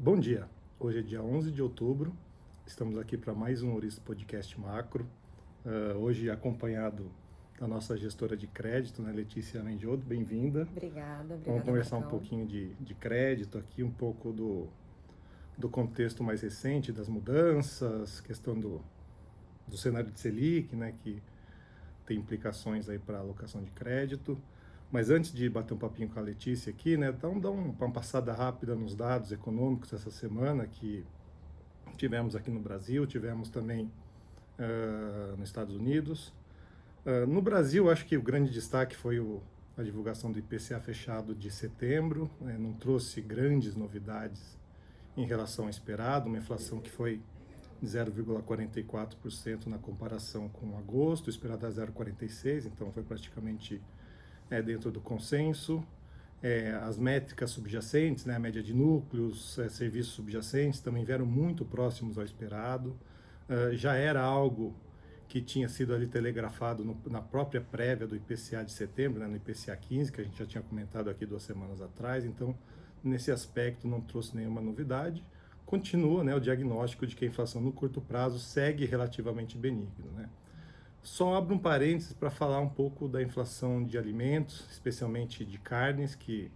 Bom dia, hoje é dia 11 de outubro, estamos aqui para mais um Ouriço Podcast Macro, hoje acompanhado da nossa gestora de crédito, né, Letícia Mendiodo, bem-vinda. Obrigada, Vamos obrigada, conversar um Marcão. pouquinho de crédito aqui, um pouco do contexto mais recente, das mudanças, questão do cenário de Selic, né, que tem implicações aí para a alocação de crédito. Mas antes de bater um papinho com a Letícia aqui, né, então dá uma passada rápida nos dados econômicos essa semana que tivemos aqui no Brasil, tivemos também nos Estados Unidos. No Brasil, acho que o grande destaque foi a divulgação do IPCA fechado de setembro, né, não trouxe grandes novidades em relação ao esperado, uma inflação que foi de 0,44% na comparação com agosto, esperado a 0,46%, então foi praticamente dentro do consenso. As métricas subjacentes, né, a média de núcleos, serviços subjacentes, também vieram muito próximos ao esperado. Já era algo que tinha sido ali telegrafado na própria prévia do IPCA de setembro, né, no IPCA 15, que a gente já tinha comentado aqui 2 semanas atrás. Então, nesse aspecto, não trouxe nenhuma novidade. Continua, né, o diagnóstico de que a inflação no curto prazo segue relativamente benigno, né? Só abro um parênteses para falar um pouco da inflação de alimentos, especialmente de carnes, que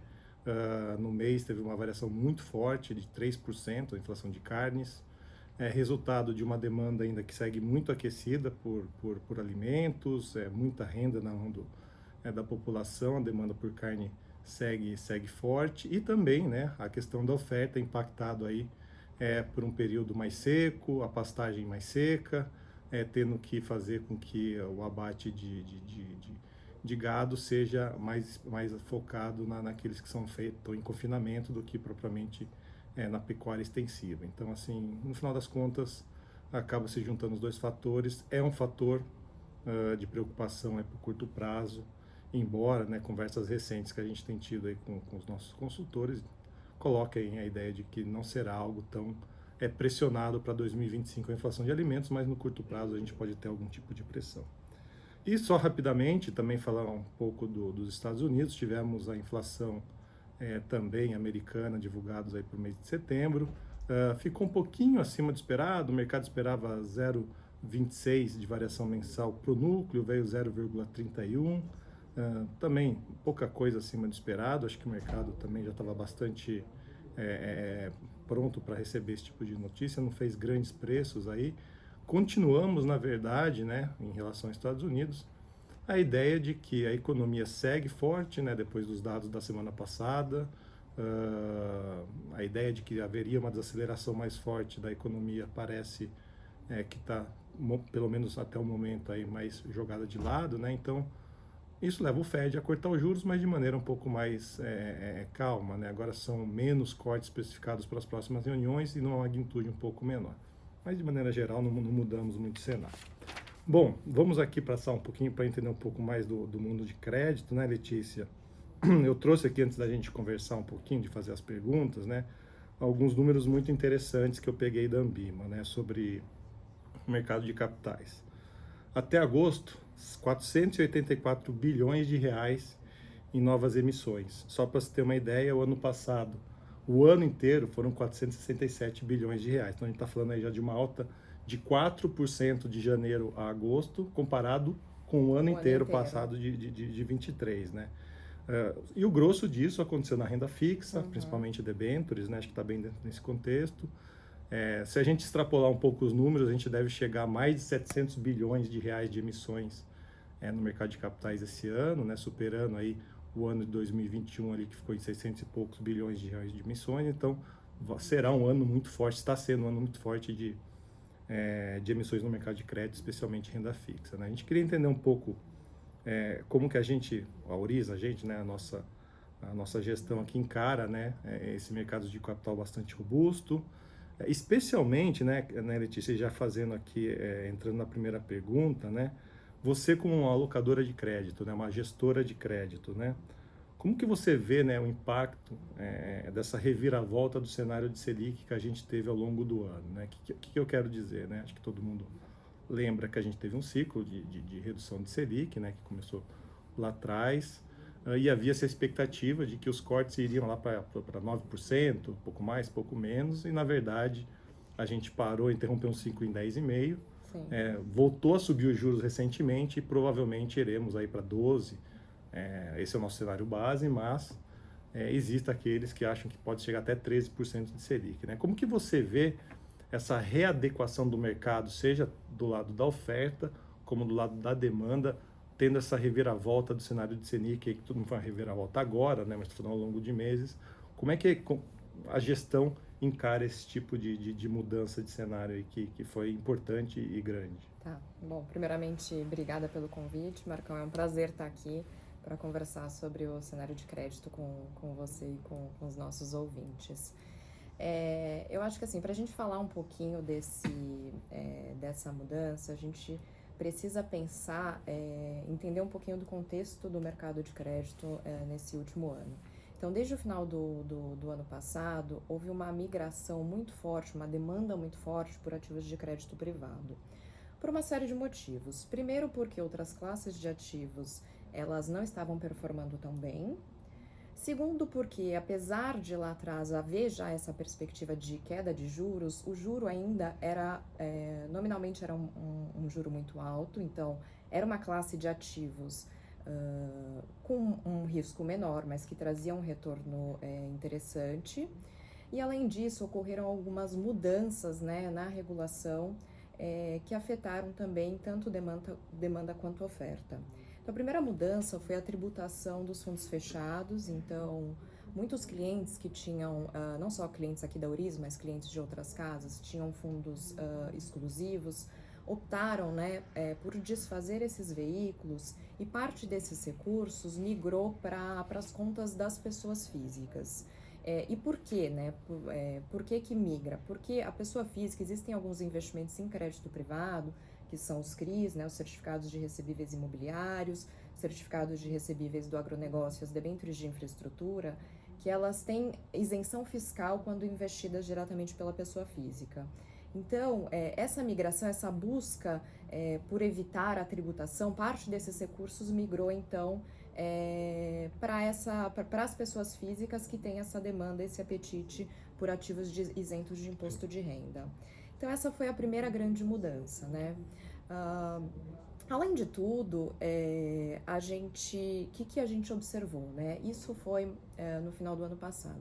no mês teve uma variação muito forte, de 3%, a inflação de carnes. É resultado de uma demanda ainda que segue muito aquecida por alimentos, muita renda na mão da população, a demanda por carne segue forte. E também, né, a questão da oferta impactado aí por um período mais seco, a pastagem mais seca, tendo que fazer com que o abate de gado seja mais focado naqueles que são feitos em confinamento do que propriamente na pecuária extensiva. Então, assim, no final das contas, acaba se juntando os dois fatores. É um fator de preocupação para o curto prazo, embora, né, conversas recentes que a gente tem tido aí com os nossos consultores coloquem a ideia de que não será algo tão pressionado para 2025 a inflação de alimentos, mas no curto prazo a gente pode ter algum tipo de pressão. E só rapidamente, também falar um pouco dos Estados Unidos, tivemos a inflação também americana, divulgados aí por mês de setembro, ficou um pouquinho acima do esperado, o mercado esperava 0,26 de variação mensal para o núcleo, veio 0,31, também pouca coisa acima do esperado, acho que o mercado também já estava bastante pronto para receber esse tipo de notícia, não fez grandes preços aí. Continuamos, na verdade, né, em relação aos Estados Unidos, a ideia de que a economia segue forte, né, depois dos dados da semana passada, a ideia de que haveria uma desaceleração mais forte da economia parece que está, pelo menos até o momento, aí, mais jogada de lado, né, então isso leva o Fed a cortar os juros, mas de maneira um pouco mais calma, né? Agora são menos cortes especificados para as próximas reuniões e numa magnitude um pouco menor. Mas de maneira geral não mudamos muito o cenário. Bom, vamos aqui passar um pouquinho para entender um pouco mais do mundo de crédito, né, Letícia? Eu trouxe aqui, antes da gente conversar um pouquinho, de fazer as perguntas, né, alguns números muito interessantes que eu peguei da Ambima, né, sobre o mercado de capitais. Até agosto, 484 bilhões de reais em novas emissões. Só para você ter uma ideia, o ano passado, o ano inteiro, foram 467 bilhões de reais. Então a gente está falando aí já de uma alta de 4% de janeiro a agosto, comparado com o ano inteiro passado de 23, né? E o grosso disso aconteceu na renda fixa, principalmente debêntures, né? Acho que está bem dentro desse contexto. Se a gente extrapolar um pouco os números, a gente deve chegar a mais de 700 bilhões de reais de emissões no mercado de capitais esse ano, né, superando aí o ano de 2021 ali, que ficou em 600 e poucos bilhões de reais de emissões. Então será um ano muito forte, está sendo um ano muito forte de emissões no mercado de crédito, especialmente renda fixa, né? A gente queria entender um pouco como que a Ouriço, a gente, né, a nossa gestão aqui encara, né, esse mercado de capital bastante robusto, especialmente, né, Letícia, já fazendo aqui, entrando na primeira pergunta, né, você como uma alocadora de crédito, né, uma gestora de crédito, né, como que você vê, né, o impacto dessa reviravolta do cenário de Selic que a gente teve ao longo do ano, né? O que eu quero dizer, né? Acho que todo mundo lembra que a gente teve um ciclo de redução de Selic, né, que começou lá atrás. e havia essa expectativa de que os cortes iriam lá para 9%, pouco mais, pouco menos, e na verdade a gente parou, interrompeu uns 5 em 10,5%, voltou a subir os juros recentemente e provavelmente iremos aí para 12%. Esse é o nosso cenário base, mas existem aqueles que acham que pode chegar até 13% de Selic, né? Como que você vê essa readequação do mercado, seja do lado da oferta, como do lado da demanda, tendo essa reviravolta do cenário de Selic, que tudo não foi uma reviravolta agora, né, mas ao longo de meses? Como é que a gestão encara esse tipo de mudança de cenário aí que foi importante e grande? Tá, bom, primeiramente, obrigada pelo convite, Marcão, é um prazer estar aqui para conversar sobre o cenário de crédito com você e com os nossos ouvintes. Eu acho que assim, para a gente falar um pouquinho dessa mudança, a gente precisa pensar, entender um pouquinho do contexto do mercado de crédito nesse último ano. Então, desde o final do ano passado, houve uma migração muito forte, uma demanda muito forte por ativos de crédito privado, por uma série de motivos. Primeiro, porque outras classes de ativos elas não estavam performando tão bem. Segundo, porque apesar de lá atrás haver já essa perspectiva de queda de juros, o juro ainda era, nominalmente era um juro muito alto, então era uma classe de ativos com um risco menor, mas que trazia um retorno interessante. E além disso, ocorreram algumas mudanças, né, na regulação que afetaram também tanto demanda quanto oferta. Então, a primeira mudança foi a tributação dos fundos fechados. Então, muitos clientes que tinham, não só clientes aqui da Eurizo, mas clientes de outras casas, tinham fundos exclusivos, optaram, né, por desfazer esses veículos e parte desses recursos migrou para as contas das pessoas físicas. E por quê, né? Por que migra? Porque a pessoa física, existem alguns investimentos em crédito privado, que são os CRIs, né, os certificados de recebíveis imobiliários, certificados de recebíveis do agronegócio, as debêntures de infraestrutura, que elas têm isenção fiscal quando investidas diretamente pela pessoa física. Então, essa migração, essa busca por evitar a tributação, parte desses recursos migrou, então, para as pessoas físicas que têm essa demanda, esse apetite por ativos isentos de imposto de renda. Então, essa foi a primeira grande mudança, né? Além de tudo, que a gente observou, né? Isso foi no final do ano passado.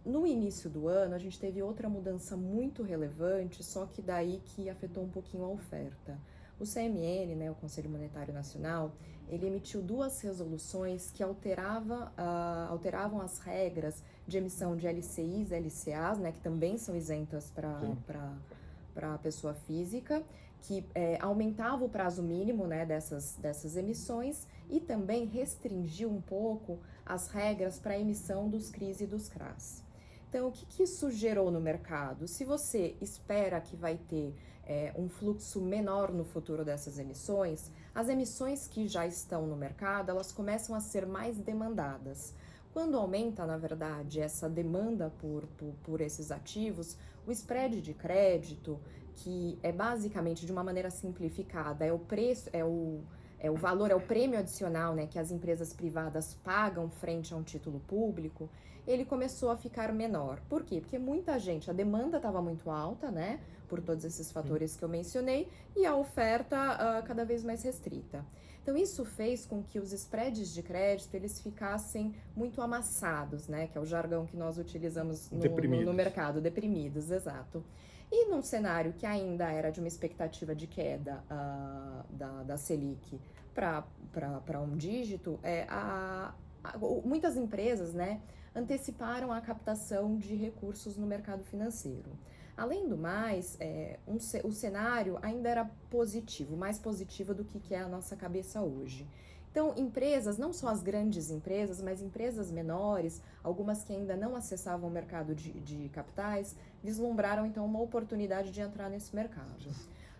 No início do ano, a gente teve outra mudança muito relevante, só que daí que afetou um pouquinho a oferta. O CMN, né, o Conselho Monetário Nacional, ele emitiu 2 resoluções que alteravam as regras de emissão de LCIs, LCAs, né, que também são isentas para a pessoa física, que aumentava o prazo mínimo, né, dessas emissões e também restringiu um pouco as regras para a emissão dos CRIs e dos CRAs. Então, o que isso gerou no mercado? Se você espera que vai ter um fluxo menor no futuro dessas emissões, as emissões que já estão no mercado, elas começam a ser mais demandadas. Quando aumenta, na verdade, essa demanda por esses ativos, o spread de crédito, que é basicamente, de uma maneira simplificada, é o preço, o valor, é o prêmio adicional, né, que as empresas privadas pagam frente a um título público, ele começou a ficar menor. Por quê? Porque muita gente, a demanda estava muito alta, né, por todos esses fatores que eu mencionei, e a oferta cada vez mais restrita. Então, isso fez com que os spreads de crédito, eles ficassem muito amassados, né, que é o jargão que nós utilizamos no mercado, deprimidos, exato. E num cenário que ainda era de uma expectativa de queda da Selic para um dígito, muitas empresas, né, anteciparam a captação de recursos no mercado financeiro. Além do mais, o cenário ainda era positivo, mais positivo do que é a nossa cabeça hoje. Então, empresas, não só as grandes empresas, mas empresas menores, algumas que ainda não acessavam o mercado de capitais, vislumbraram então uma oportunidade de entrar nesse mercado.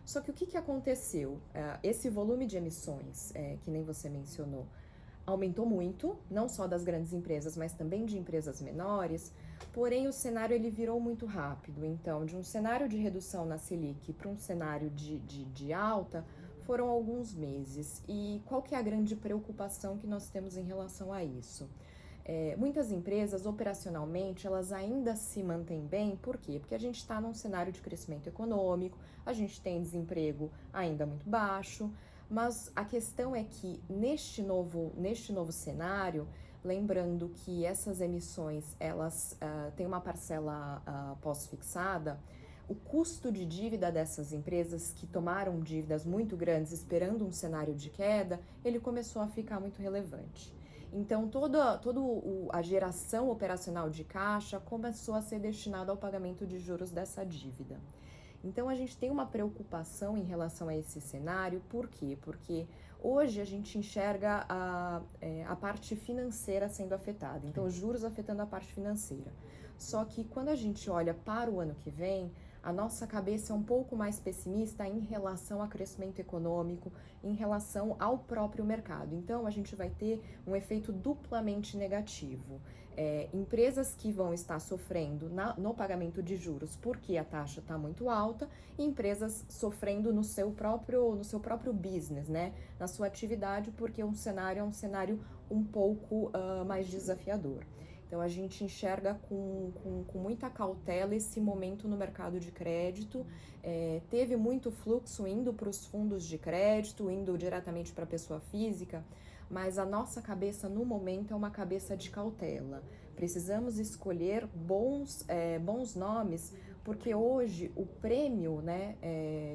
Só que o que aconteceu? Esse volume de emissões, que nem você mencionou, aumentou muito, não só das grandes empresas, mas também de empresas menores, porém o cenário ele virou muito rápido. Então, de um cenário de redução na Selic para um cenário de alta, foram alguns meses. E qual que é a grande preocupação que nós temos em relação a isso? Muitas empresas, operacionalmente, elas ainda se mantêm bem, por quê? Porque a gente está num cenário de crescimento econômico, a gente tem desemprego ainda muito baixo, mas a questão é que neste novo cenário, lembrando que essas emissões, elas têm uma parcela pós-fixada, o custo de dívida dessas empresas que tomaram dívidas muito grandes esperando um cenário de queda, ele começou a ficar muito relevante. Então, toda a geração operacional de caixa começou a ser destinada ao pagamento de juros dessa dívida. Então, a gente tem uma preocupação em relação a esse cenário, por quê? Porque hoje a gente enxerga a parte financeira sendo afetada, então os juros afetando a parte financeira. Só que quando a gente olha para o ano que vem, a nossa cabeça é um pouco mais pessimista em relação ao crescimento econômico, em relação ao próprio mercado. Então, a gente vai ter um efeito duplamente negativo. Empresas que vão estar sofrendo no pagamento de juros porque a taxa está muito alta, e empresas sofrendo no seu próprio business, né? Na sua atividade, porque o cenário é um cenário um pouco mais desafiador. Então, a gente enxerga com muita cautela esse momento no mercado de crédito. Teve muito fluxo indo para os fundos de crédito, indo diretamente para a pessoa física, mas a nossa cabeça no momento é uma cabeça de cautela. Precisamos escolher bons nomes, porque hoje o prêmio, né,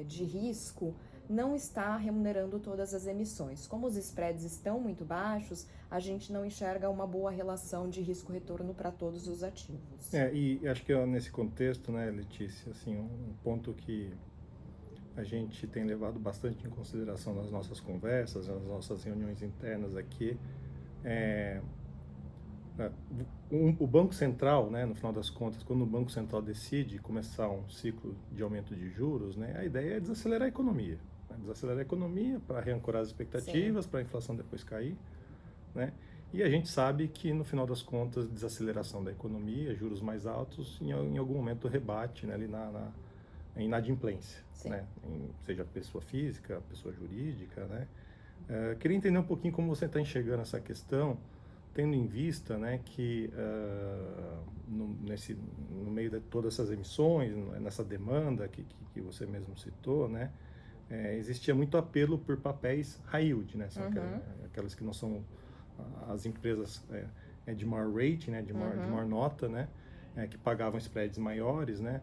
de risco não está remunerando todas as emissões. Como os spreads estão muito baixos, a gente não enxerga uma boa relação de risco-retorno para todos os ativos. E acho que nesse contexto, né, Letícia, assim, um ponto que a gente tem levado bastante em consideração nas nossas conversas, nas nossas reuniões internas aqui, o Banco Central, né, no final das contas, quando o Banco Central decide começar um ciclo de aumento de juros, né, a ideia é desacelerar a economia. Desacelerar a economia para reancorar as expectativas, para a inflação depois cair, né? E a gente sabe que, no final das contas, desaceleração da economia, juros mais altos, em algum momento rebate, né, ali na inadimplência, né? Seja pessoa física, pessoa jurídica, né? Queria entender um pouquinho como você está enxergando essa questão, tendo em vista, né, que no meio de todas essas emissões, nessa demanda que você mesmo citou, né, existia muito apelo por papéis high yield, né, são aquelas que não são as empresas de maior rating, né, de maior nota, né, que pagavam spreads maiores, né,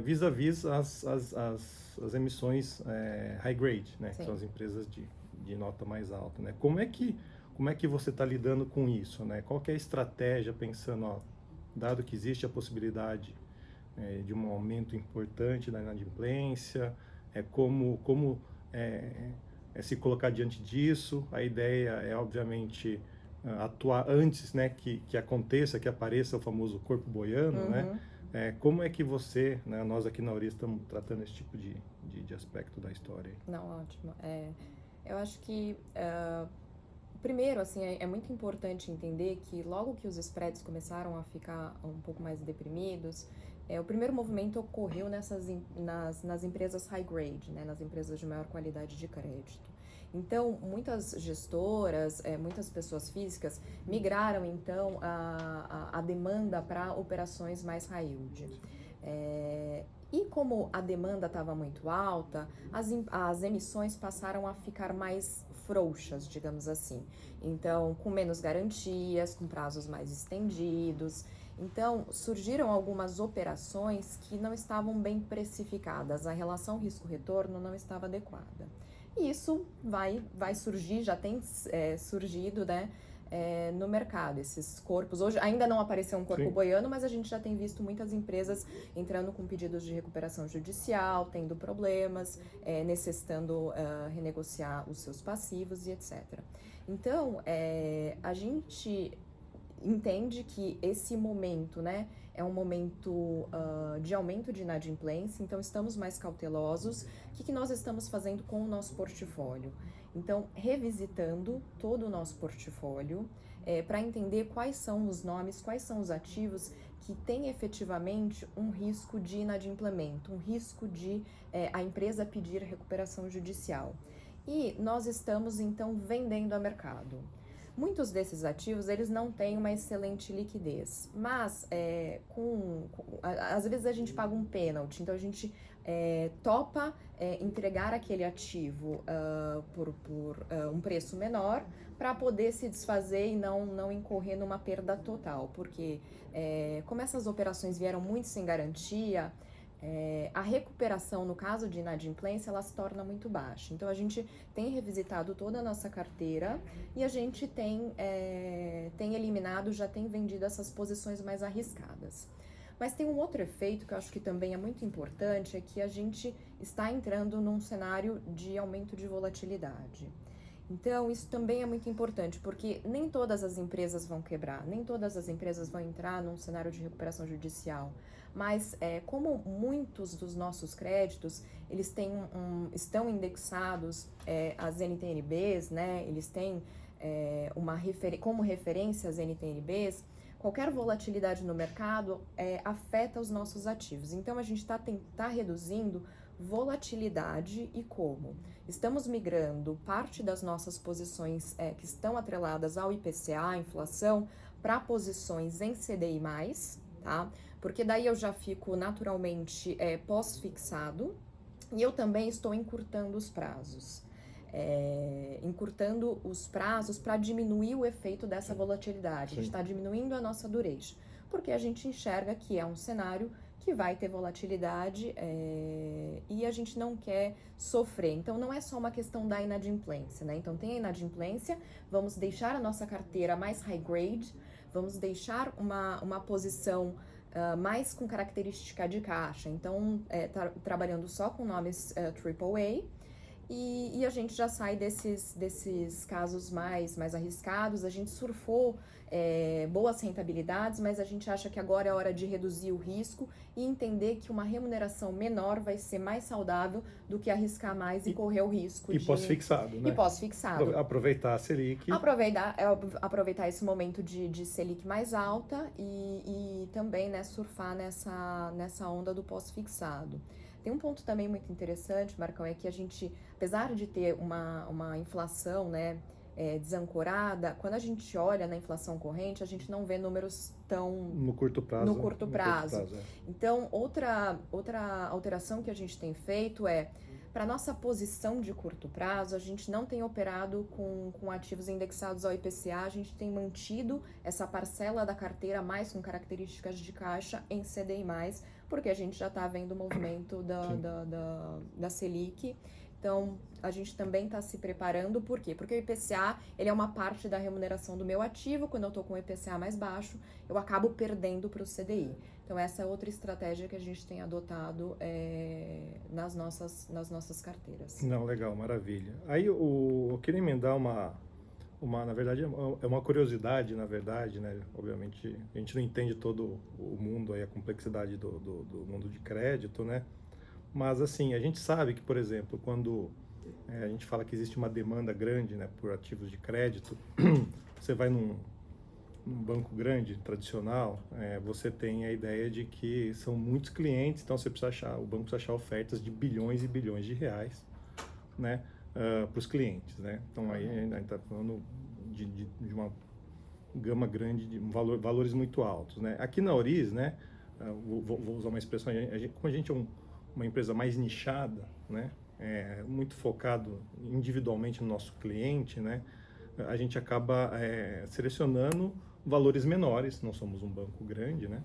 vis-à-vis as emissões high grade, né, que são as empresas de nota mais alta, né. Como é que você está lidando com isso, né? Qual que é a estratégia pensando, dado que existe a possibilidade de um aumento importante da inadimplência, como se colocar diante disso? A ideia é, obviamente, atuar antes, né, que aconteça, que apareça o famoso corpo boiano, né? Como é que você, né, nós aqui na Ori estamos tratando esse tipo de aspecto da história? Não, ótimo. Eu acho que... Primeiro, assim, é muito importante entender que logo que os spreads começaram a ficar um pouco mais deprimidos, o primeiro movimento ocorreu nas empresas high grade, né, nas empresas de maior qualidade de crédito. Então, muitas gestoras, muitas pessoas físicas migraram, então, a demanda para operações mais high yield. E como a demanda estava muito alta, as emissões passaram a ficar mais frouxas, digamos assim. Então, com menos garantias, com prazos mais estendidos. Então, surgiram algumas operações que não estavam bem precificadas, a relação risco-retorno não estava adequada. E isso vai surgir, já tem surgido, né, no mercado, esses corpos. Hoje ainda não apareceu um corpo boiano, mas a gente já tem visto muitas empresas entrando com pedidos de recuperação judicial, tendo problemas, necessitando renegociar os seus passivos e etc. Então, a gente entende que esse momento, né, é um momento de aumento de inadimplência, então estamos mais cautelosos. O que nós estamos fazendo com o nosso portfólio? Então, revisitando todo o nosso portfólio para entender quais são os nomes, quais são os ativos que têm efetivamente um risco de inadimplemento, um risco de a empresa pedir recuperação judicial. E nós estamos, então, vendendo a mercado. Muitos desses ativos, eles não têm uma excelente liquidez, mas às vezes a gente paga um pênalti, então a gente topa entregar aquele ativo por um preço menor para poder se desfazer e não incorrer numa perda total, porque como essas operações vieram muito sem garantia, a recuperação, no caso de inadimplência, ela se torna muito baixa. Então, a gente tem revisitado toda a nossa carteira e a gente tem eliminado, já tem vendido essas posições mais arriscadas. Mas tem um outro efeito que eu acho que também é muito importante, é que a gente está entrando num cenário de aumento de volatilidade. Então, isso também é muito importante, porque nem todas as empresas vão quebrar, nem todas as empresas vão entrar num cenário de recuperação judicial. Mas, como muitos dos nossos créditos, eles estão indexados às NTNBs, né? Eles têm como referência as NTNBs, qualquer volatilidade no mercado afeta os nossos ativos. Então, a gente tá reduzindo volatilidade e como? Estamos migrando parte das nossas posições que estão atreladas ao IPCA, inflação, para posições em CDI+, tá? Porque daí eu já fico naturalmente pós-fixado e eu também estou encurtando os prazos. Encurtando os prazos para diminuir o efeito dessa volatilidade. A gente está diminuindo a nossa duration, porque a gente enxerga que é um cenário que vai ter volatilidade e a gente não quer sofrer. Então, não é só uma questão da inadimplência, né? Então, tem a inadimplência, vamos deixar a nossa carteira mais high grade, vamos deixar uma posição mais com característica de caixa. Então, trabalhando só com nomes AAA, e a gente já sai desses casos mais arriscados. A gente surfou boas rentabilidades, mas a gente acha que agora é hora de reduzir o risco e entender que uma remuneração menor vai ser mais saudável do que arriscar mais e correr o risco de... pós-fixado, né? E pós-fixado. Aproveitar a Selic. Aproveitar esse momento de Selic mais alta e também, né, surfar nessa onda do pós-fixado. Tem um ponto também muito interessante, Marcão, é que a gente, apesar de ter uma inflação, né, desancorada, quando a gente olha na inflação corrente, a gente não vê números tão... No curto prazo. Então, outra alteração que a gente tem feito para nossa posição de curto prazo, a gente não tem operado com ativos indexados ao IPCA, a gente tem mantido essa parcela da carteira mais com características de caixa em CDI+, porque a gente já está vendo o movimento da Selic. Então, a gente também está se preparando, por quê? Porque o IPCA, ele é uma parte da remuneração do meu ativo. Quando eu estou com o IPCA mais baixo, eu acabo perdendo para o CDI. Então, essa é outra estratégia que a gente tem adotado nas nossas carteiras. Não, legal, maravilha. Aí, eu queria emendar na verdade, é uma curiosidade, na verdade, né? Obviamente, a gente não entende todo o mundo, aí, a complexidade do mundo de crédito, né? Mas, assim, a gente sabe que, por exemplo, quando a gente fala que existe uma demanda grande, né, por ativos de crédito, você vai num banco grande, tradicional, você tem a ideia de que são muitos clientes, então o banco precisa achar ofertas de bilhões e bilhões de reais, né, para os clientes, né? Então, aí a gente está falando de uma gama grande, de valores muito altos, né? Aqui na Oriz, né, vou usar uma expressão, como a gente é uma empresa mais nichada, né, muito focado individualmente no nosso cliente, né, a gente acaba selecionando valores menores, não somos um banco grande, né.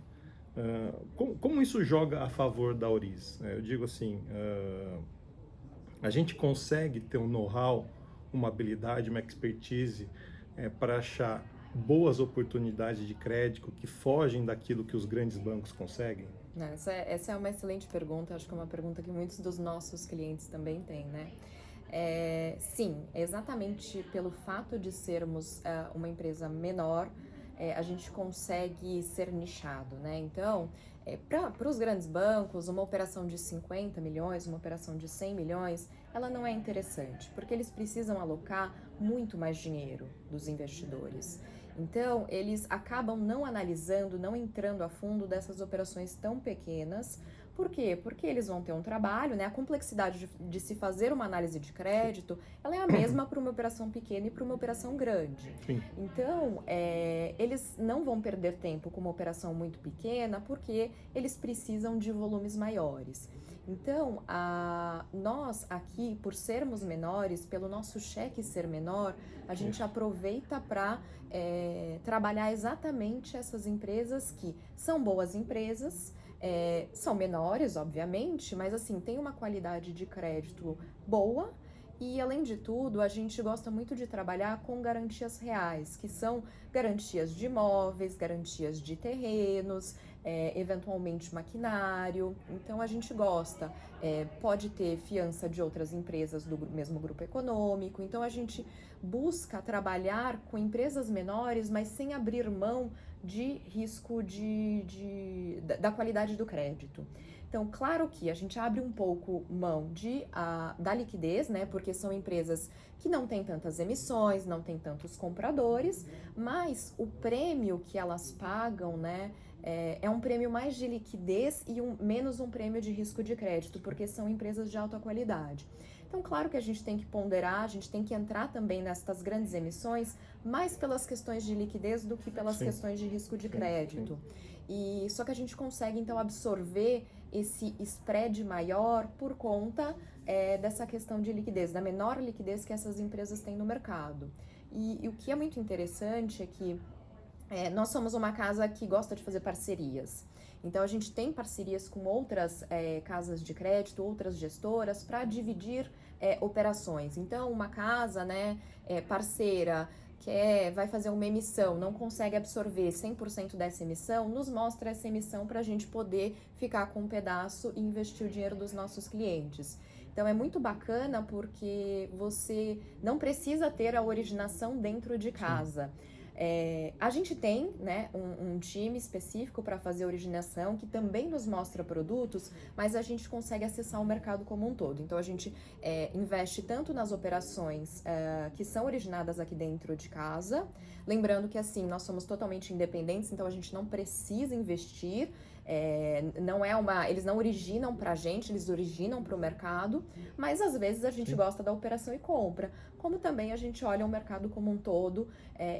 Como isso joga a favor da Oriz? Eu digo assim, a gente consegue ter um know-how, uma habilidade, uma expertise para achar boas oportunidades de crédito que fogem daquilo que os grandes bancos conseguem? Essa é uma excelente pergunta, acho que é uma pergunta que muitos dos nossos clientes também têm, né? Sim, exatamente pelo fato de sermos uma empresa menor, a gente consegue ser nichado, né? Então, para os grandes bancos, uma operação de 50 milhões, uma operação de 100 milhões, ela não é interessante, porque eles precisam alocar muito mais dinheiro dos investidores. Então, eles acabam não analisando, não entrando a fundo dessas operações tão pequenas, Por quê? Porque eles vão ter um trabalho, né? A complexidade de se fazer uma análise de crédito, ela é a mesma para uma operação pequena e para uma operação grande. Sim. Então, eles não vão perder tempo com uma operação muito pequena, porque eles precisam de volumes maiores. Então, nós aqui, por sermos menores, pelo nosso cheque ser menor, a gente aproveita para trabalhar exatamente essas empresas que são boas empresas, são menores, obviamente, mas assim, tem uma qualidade de crédito boa. E, além de tudo, a gente gosta muito de trabalhar com garantias reais, que são garantias de imóveis, garantias de terrenos, eventualmente maquinário. Então, a gente gosta. Pode ter fiança de outras empresas do mesmo grupo econômico. Então, a gente busca trabalhar com empresas menores, mas sem abrir mão de risco da qualidade do crédito. Então, claro que a gente abre um pouco mão da liquidez, né? Porque são empresas que não têm tantas emissões, não têm tantos compradores, mas o prêmio que elas pagam, né? É um prêmio mais de liquidez e menos um prêmio de risco de crédito, porque são empresas de alta qualidade. Então, claro que a gente tem que ponderar, a gente tem que entrar também nestas grandes emissões, mais pelas questões de liquidez do que pelas questões de risco de crédito. E só que a gente consegue, então, absorver esse spread maior por conta dessa questão de liquidez, da menor liquidez que essas empresas têm no mercado. E o que é muito interessante é que nós somos uma casa que gosta de fazer parcerias. Então, a gente tem parcerias com outras casas de crédito, outras gestoras, para dividir operações. Então, uma casa, né, parceira, vai fazer uma emissão, não consegue absorver 100% dessa emissão, nos mostra essa emissão para a gente poder ficar com um pedaço e investir o dinheiro dos nossos clientes. Então, é muito bacana porque você não precisa ter a originação dentro de casa. A gente tem, né, um time específico para fazer a originação, que também nos mostra produtos, mas a gente consegue acessar o mercado como um todo. Então, a gente investe tanto nas operações que são originadas aqui dentro de casa, lembrando que, assim, nós somos totalmente independentes, então a gente não precisa investir, eles não originam para a gente, eles originam para o mercado, mas às vezes a gente gosta da operação e compra, como também a gente olha o mercado como um todo,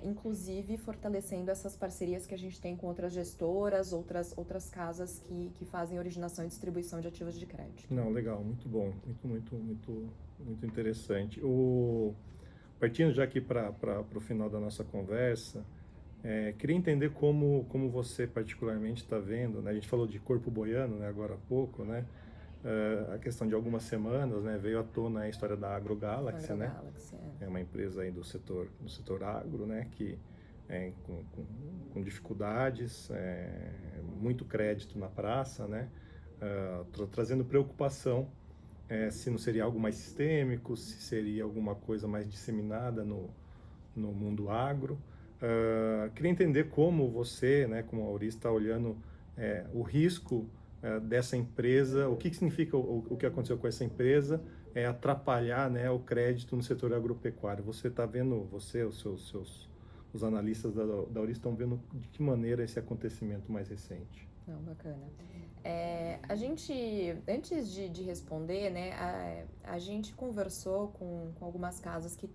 inclusive fortalecendo essas parcerias que a gente tem com outras gestoras, outras casas que fazem originação e distribuição de ativos de crédito. Não, legal, muito bom, muito interessante. Partindo já aqui para o final da nossa conversa, queria entender como você particularmente está vendo, né? A gente falou de corpo boiano, né, agora há pouco, né? A questão de algumas semanas, né, veio à tona a história da AgroGalaxy, né? É uma empresa aí do setor agro, né, que com dificuldades, muito crédito na praça, né? Trazendo preocupação se não seria algo mais sistêmico, se seria alguma coisa mais disseminada no mundo agro. Queria entender como você, né, como Auris, está olhando o risco dessa empresa, o que significa o que aconteceu com essa empresa, atrapalhar, né, o crédito no setor agropecuário. Você está vendo, os analistas da Auris estão vendo de que maneira esse acontecimento mais recente? Não, bacana. A gente, antes de responder, né, a gente conversou com algumas casas que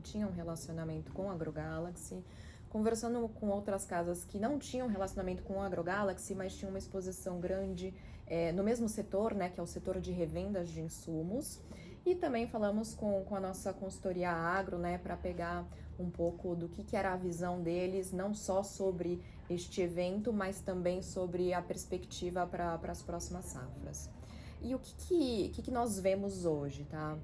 tinham relacionamento com a AgroGalaxy, conversando com outras casas que não tinham relacionamento com a AgroGalaxy, mas tinham uma exposição grande no mesmo setor, né, que é o setor de revendas de insumos. E também falamos com a nossa consultoria agro, né, para pegar um pouco do que era a visão deles, não só sobre este evento, mas também sobre a perspectiva para as próximas safras. E o que nós vemos hoje, tá?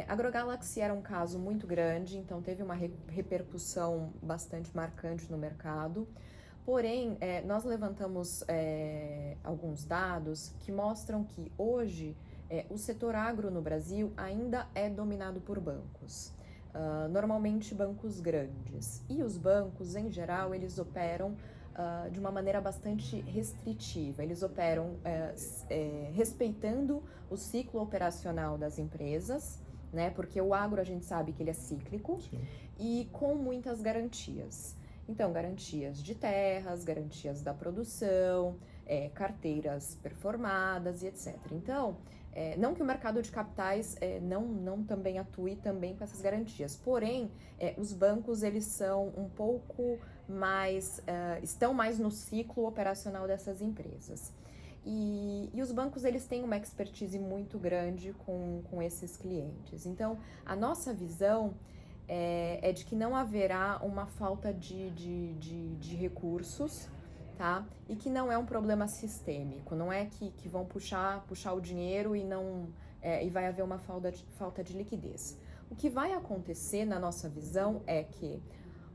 A AgroGalaxy era um caso muito grande, então teve uma repercussão bastante marcante no mercado. Porém, nós levantamos alguns dados que mostram que hoje o setor agro no Brasil ainda é dominado por bancos. Normalmente bancos grandes. E os bancos, em geral, eles operam de uma maneira bastante restritiva. Eles operam respeitando o ciclo operacional das empresas, né? Porque o agro a gente sabe que ele é cíclico. Sim. E com muitas garantias. Então, garantias de terras, garantias da produção, carteiras performadas e etc. Então, não que o mercado de capitais não também atue também com essas garantias, porém, os bancos eles são um pouco mais, estão mais no ciclo operacional dessas empresas. E os bancos eles têm uma expertise muito grande com esses clientes. Então, a nossa visão é de que não haverá uma falta de recursos, tá? E que não é um problema sistêmico, não é que vão puxar o dinheiro e vai haver uma falta de liquidez. O que vai acontecer, na nossa visão, é que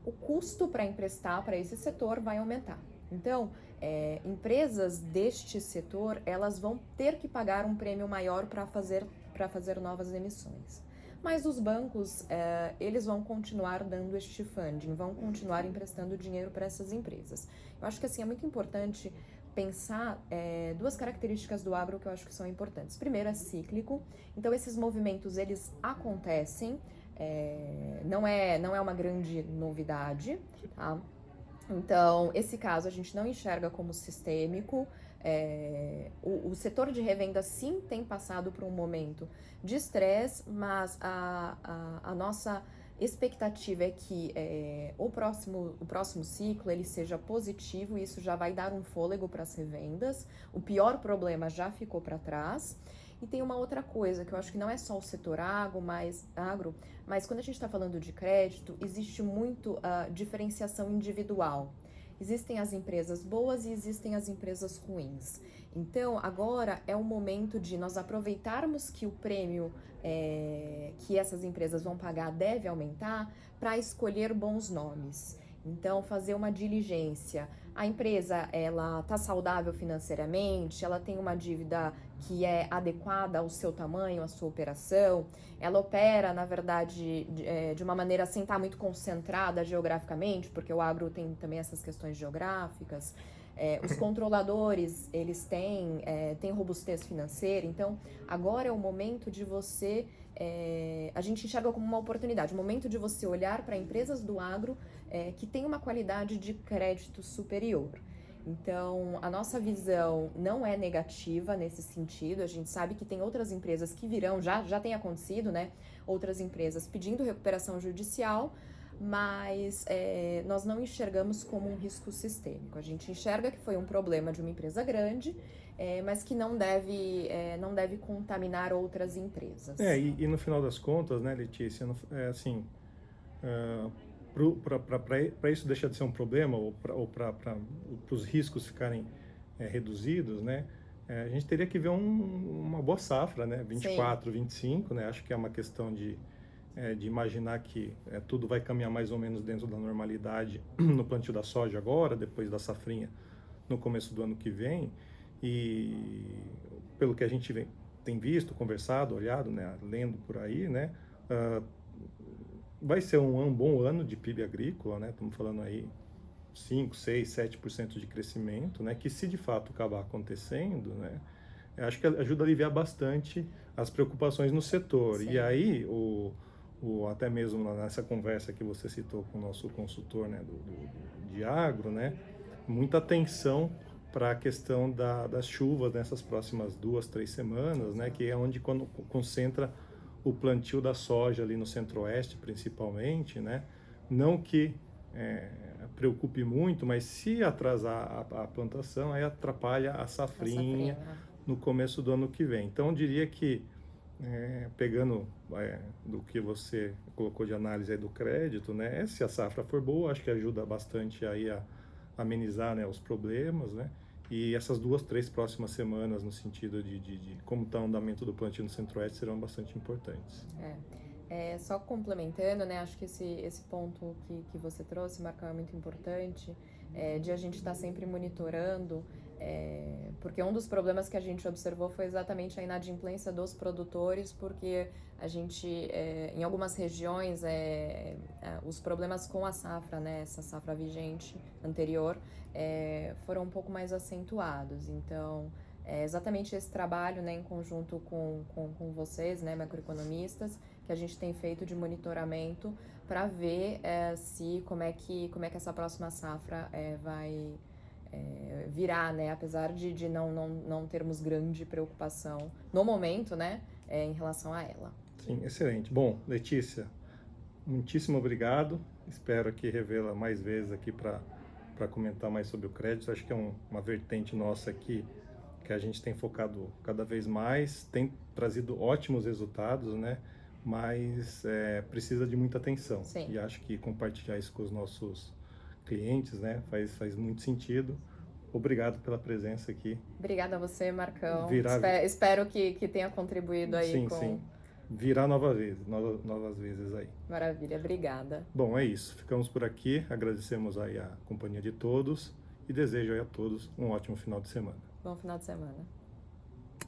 o custo para emprestar para esse setor vai aumentar. Então, empresas deste setor, elas vão ter que pagar um prêmio maior para fazer novas emissões. Mas os bancos, eles vão continuar dando este funding, vão continuar emprestando dinheiro para essas empresas. Eu acho que assim, é muito importante pensar duas características do agro que eu acho que são importantes. Primeiro, é cíclico, então esses movimentos, eles acontecem, não é uma grande novidade, tá? Então, esse caso a gente não enxerga como sistêmico. O setor de revenda sim tem passado por um momento de estresse, mas a nossa expectativa é que o próximo ciclo ele seja positivo e isso já vai dar um fôlego para as revendas. O pior problema já ficou para trás. E tem uma outra coisa, que eu acho que não é só o setor agro, mas quando a gente está falando de crédito, existe muito diferenciação individual. Existem as empresas boas e existem as empresas ruins. Então, agora é o momento de nós aproveitarmos que o prêmio que essas empresas vão pagar deve aumentar para escolher bons nomes. Então, fazer uma diligência. A empresa, ela está saudável financeiramente, ela tem uma dívida que é adequada ao seu tamanho, à sua operação, ela opera, na verdade, de uma maneira sem estar muito concentrada geograficamente, porque o agro tem também essas questões geográficas. Os controladores, eles têm robustez financeira, então agora é o momento de você, a gente enxerga como uma oportunidade, o momento de você olhar para empresas do agro que tem uma qualidade de crédito superior. Então, a nossa visão não é negativa nesse sentido, a gente sabe que tem outras empresas que virão, já tem acontecido, né? Outras empresas pedindo recuperação judicial, mas nós não enxergamos como um risco sistêmico. A gente enxerga que foi um problema de uma empresa grande, mas que não deve contaminar outras empresas. E no final das contas, né, Letícia, assim, para isso deixar de ser um problema, ou para os riscos ficarem reduzidos, né, a gente teria que ver uma boa safra, né, 24, Sim. 25, né, acho que é uma questão de imaginar que tudo vai caminhar mais ou menos dentro da normalidade no plantio da soja agora, depois da safrinha no começo do ano que vem, e pelo que a gente tem visto, conversado, olhado, né, lendo por aí, né, vai ser um bom ano de PIB agrícola, né, estamos falando aí 5, 6, 7% de crescimento, né, que se de fato acabar acontecendo, né, eu acho que ajuda a aliviar bastante as preocupações no setor. Sim. E aí, até mesmo nessa conversa que você citou com o nosso consultor, né, de agro, né, muita atenção para a questão das chuvas nessas próximas 2, 3 semanas, né, que é onde quando concentra o plantio da soja ali no centro-oeste, principalmente, né, não que preocupe muito, mas se atrasar a plantação, aí atrapalha a safrinha no começo do ano que vem. Então, eu diria que pegando do que você colocou de análise aí do crédito, né, se a safra for boa, acho que ajuda bastante aí a amenizar, né, os problemas, né, e essas 2, 3 próximas semanas no sentido de como está o andamento do plantio no Centro-Oeste serão bastante importantes. Só complementando, né, acho que esse ponto que você trouxe, Marcão, é muito importante, de a gente estar sempre monitorando, porque um dos problemas que a gente observou foi exatamente a inadimplência dos produtores, porque a gente, em algumas regiões, os problemas com a safra, né, essa safra vigente anterior, foram um pouco mais acentuados. Então, exatamente esse trabalho, né, em conjunto com vocês, né, macroeconomistas, que a gente tem feito de monitoramento para ver como é que essa próxima safra virar, né? Apesar de não termos grande preocupação no momento, né? Em relação a ela. Sim, excelente. Bom, Letícia, muitíssimo obrigado. Espero que revela mais vezes aqui para comentar mais sobre o crédito. Acho que é uma vertente nossa aqui que a gente tem focado cada vez mais, tem trazido ótimos resultados, né? Mas precisa de muita atenção. Sim. E acho que compartilhar isso com os nossos clientes, né? Faz muito sentido. Obrigado pela presença aqui. Obrigada a você, Marcão. Virar... Espero que tenha contribuído aí sim, com... Sim. Virar novas vezes aí. Maravilha, obrigada. Bom, é isso. Ficamos por aqui. Agradecemos aí a companhia de todos e desejo aí a todos um ótimo final de semana. Bom final de semana.